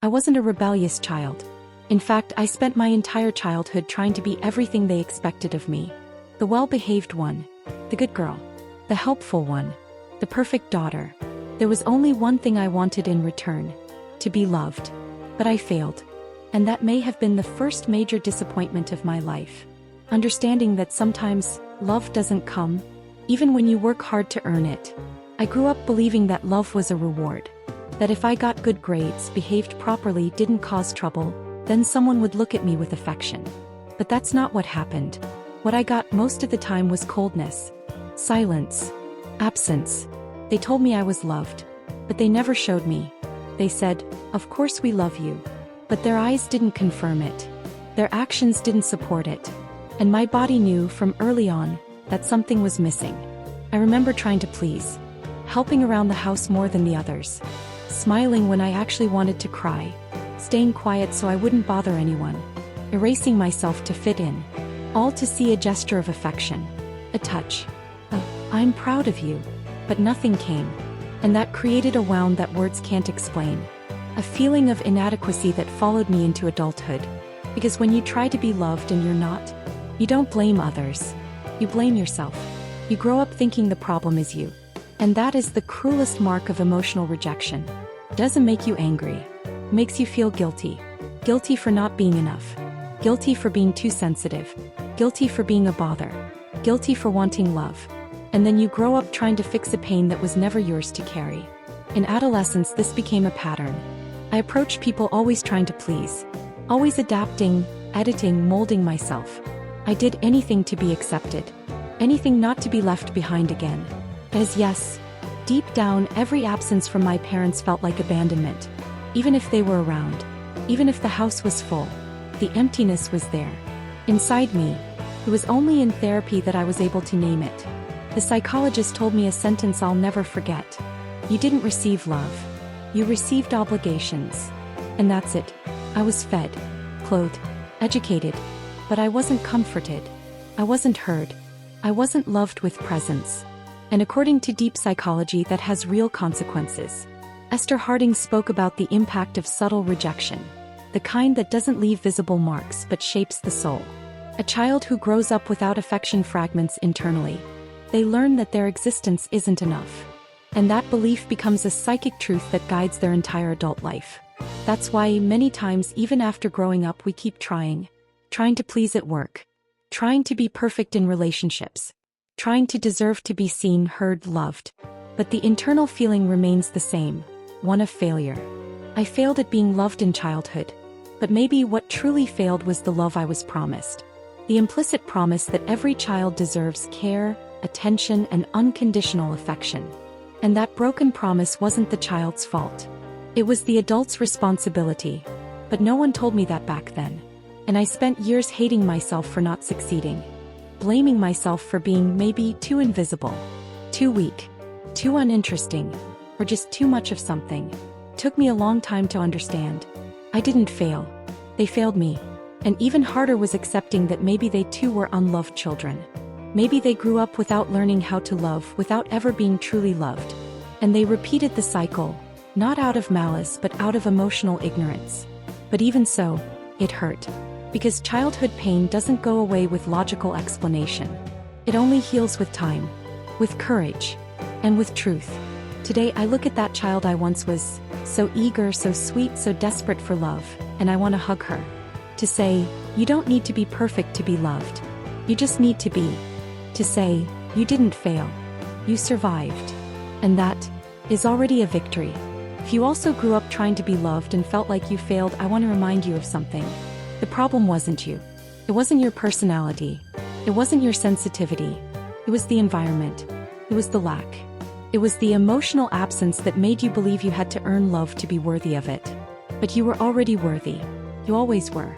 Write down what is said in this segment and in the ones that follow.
I wasn't a rebellious child. In fact, I spent my entire childhood trying to be everything they expected of me. The well-behaved one. The good girl. The helpful one. The perfect daughter. There was only one thing I wanted in return. To be loved. But I failed. And that may have been the first major disappointment of my life. Understanding that sometimes, love doesn't come, even when you work hard to earn it. I grew up believing that love was a reward. That if I got good grades, behaved properly, didn't cause trouble, then someone would look at me with affection. But that's not what happened. What I got most of the time was coldness. Silence. Absence. They told me I was loved. But they never showed me. They said, "Of course we love you." But their eyes didn't confirm it. Their actions didn't support it. And my body knew from early on that something was missing. I remember trying to please. Helping around the house more than the others. Smiling when I actually wanted to cry. Staying quiet so I wouldn't bother anyone. Erasing myself to fit in. All to see a gesture of affection. A touch. "I'm proud of you." But nothing came. And that created a wound that words can't explain. A feeling of inadequacy that followed me into adulthood. Because when you try to be loved and you're not, you don't blame others. You blame yourself. You grow up thinking the problem is you. And that is the cruelest mark of emotional rejection. Doesn't make you angry. Makes you feel guilty. Guilty for not being enough. Guilty for being too sensitive. Guilty for being a bother. Guilty for wanting love. And then you grow up trying to fix a pain that was never yours to carry. In adolescence, this became a pattern. I approached people always trying to please. Always adapting, editing, molding myself. I did anything to be accepted. Anything not to be left behind again. As yes, deep down, every absence from my parents felt like abandonment. Even if they were around. Even if the house was full. The emptiness was there. Inside me. It was only in therapy that I was able to name it. The psychologist told me a sentence I'll never forget. "You didn't receive love. You received obligations." And that's it. I was fed, clothed, educated. But I wasn't comforted. I wasn't heard. I wasn't loved with presence. And according to deep psychology, that has real consequences. Esther Harding spoke about the impact of subtle rejection. The kind that doesn't leave visible marks but shapes the soul. A child who grows up without affection fragments internally. They learn that their existence isn't enough. And that belief becomes a psychic truth that guides their entire adult life. That's why many times, even after growing up, we keep trying. Trying to please at work. Trying to be perfect in relationships. Trying to deserve to be seen, heard, loved. But the internal feeling remains the same. One of failure. I failed at being loved in childhood. But maybe what truly failed was the love I was promised. The implicit promise that every child deserves care, attention, and unconditional affection. And that broken promise wasn't the child's fault. It was the adult's responsibility. But no one told me that back then. And I spent years hating myself for not succeeding. Blaming myself for being maybe too invisible. Too weak. Too uninteresting. Or just too much of something. Took me a long time to understand. I didn't fail. They failed me. And even harder was accepting that maybe they too were unloved children. Maybe they grew up without learning how to love, without ever being truly loved. And they repeated the cycle, not out of malice but out of emotional ignorance. But even so, it hurt. Because childhood pain doesn't go away with logical explanation. It only heals with time, with courage, and with truth. Today I look at that child I once was, so eager, so sweet, so desperate for love, and I want to hug her. To say, you don't need to be perfect to be loved. You just need to be. To say, you didn't fail. You survived. And that is already a victory. If you also grew up trying to be loved and felt like you failed, I want to remind you of something. The problem wasn't you. It wasn't your personality. It wasn't your sensitivity. It was the environment. It was the lack. It was the emotional absence that made you believe you had to earn love to be worthy of it. But you were already worthy. You always were.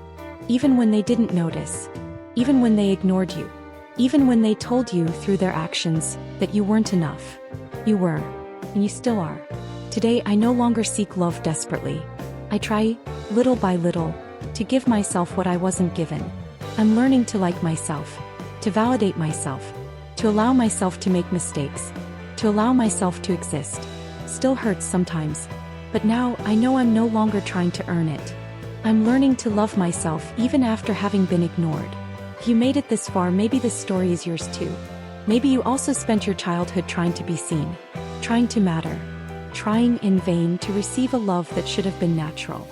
Even when they didn't notice. Even when they ignored you. Even when they told you through their actions that you weren't enough. You were. And you still are. Today I no longer seek love desperately. I try, little by little, to give myself what I wasn't given. I'm learning to like myself. To validate myself. To allow myself to make mistakes. To allow myself to exist. Still hurts sometimes. But now, I know I'm no longer trying to earn it. I'm learning to love myself even after having been ignored. If you made it this far, maybe this story is yours too. Maybe you also spent your childhood trying to be seen, trying to matter, trying in vain to receive a love that should have been natural.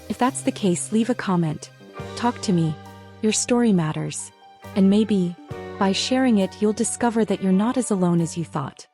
If that's the case, leave a comment. Talk to me. Your story matters. And maybe, by sharing it, you'll discover that you're not as alone as you thought.